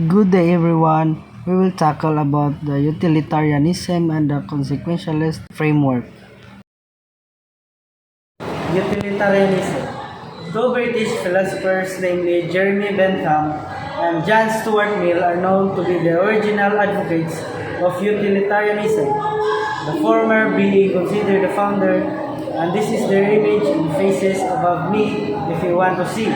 Good day everyone. We will tackle about the utilitarianism and the consequentialist framework. Utilitarianism. Two British philosophers, namely Jeremy Bentham and John Stuart Mill, are known to be the original advocates of utilitarianism, the former being considered the founder, and this is their image in faces above me if you want to see.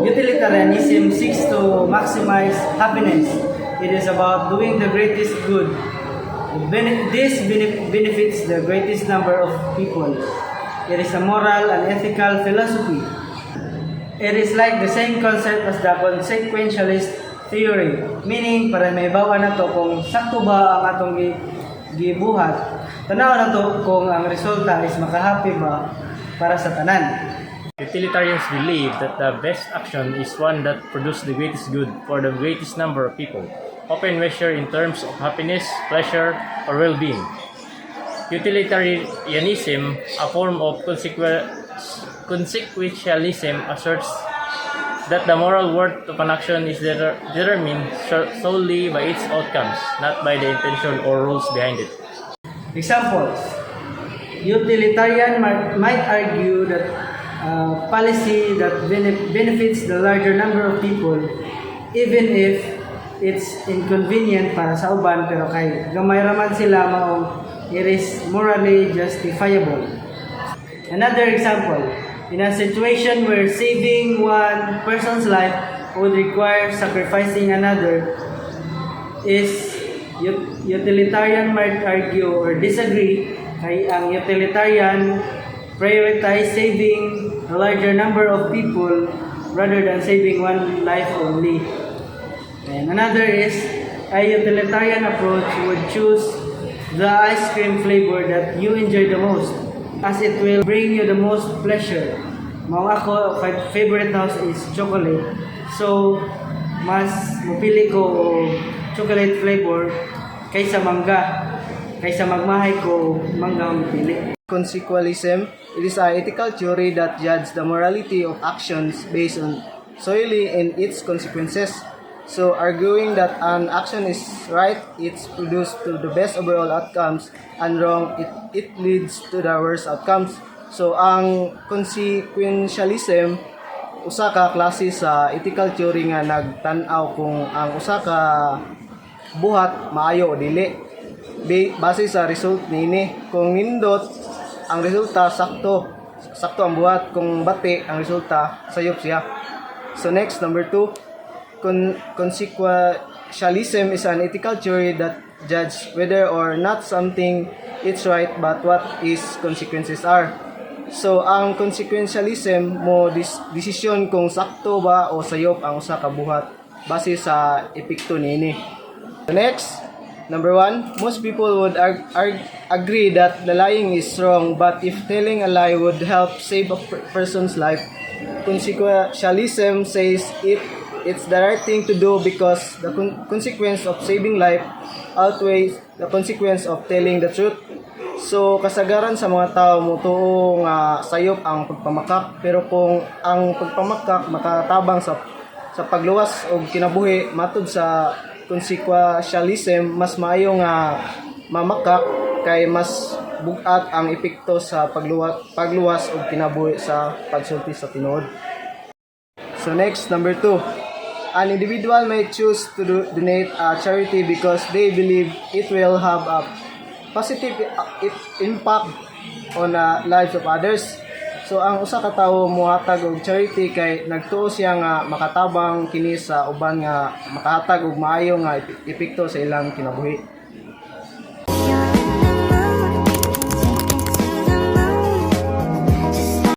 Utilitarianism seeks to maximize happiness. It is about doing the greatest good. This benefits the greatest number of people. It is a moral and ethical philosophy. It is like the same concept as the consequentialist theory, meaning para may bawa na to kung sakto ba ang atong gibuhat, tanaw na to kung ang resulta is makahappy ba para sa tanan. Utilitarians believe that the best action is one that produces the greatest good for the greatest number of people, often measured in terms of happiness, pleasure, or well-being. Utilitarianism, a form of consequentialism, asserts that the moral worth of an action is determined solely by its outcomes, not by the intention or rules behind it. Examples. Utilitarian might argue that policy that benefits the larger number of people, even if it's inconvenient para sa uban, pero kay gamay raman sila maong it is morally justifiable. Another example, in a situation where saving one person's life would require sacrificing another, is utilitarian might argue or disagree kay ang utilitarian prioritize saving a larger number of people rather than saving one life only. And another is a utilitarian approach would choose the ice cream flavor that you enjoy the most as it will bring you the most pleasure. Mao ako, favorite house is chocolate. So, mas mupili ko chocolate flavor kaysa mangga. Kaysa magmahay ko mangga ang pili. Consequentialism, it is an ethical theory that judges the morality of actions based on solely in its consequences. So, arguing that an action is right, it's produced to the best overall outcomes, and wrong, it leads to the worst outcomes. So, ang consequentialism, usa ka klase sa ethical theory nga nagtan-aw kung ang usa ka buhat maayo o dili base sa result niini. Kung nindot ang resulta sakto ang buhat, kung bati ang resulta sayop siya. So next, number 2, consequentialism is an ethical theory that judges whether or not something is right but what its consequences are. So ang consequentialism mo desisyon kung sakto ba o sayop ang usa ka buhat base sa epekto niini. So next, number 1, most people would agree that the lying is wrong, but if telling a lie would help save a person's life, consequentialism says it's the right thing to do because the consequence of saving life outweighs the consequence of telling the truth. So, kasagaran sa mga tao mutuo nga sayop ang pagpamakak, pero kung ang pagpamakak makatabang sa pagluwas o kinabuhi matud sa consequentialism, mas maayo nga mamakak kay mas bugat ang epekto sa pagluwas o kinabuhi sa pagsulti sa tinuod. So next, number 2, an individual may choose to donate a charity because they believe it will have a positive impact on the lives of others. So ang usa ka tawo mohatag og charity kay nagtuo siya nga makatabang kini sa uban nga makahatag og maayo nga epekto sa ilang kinabuhi.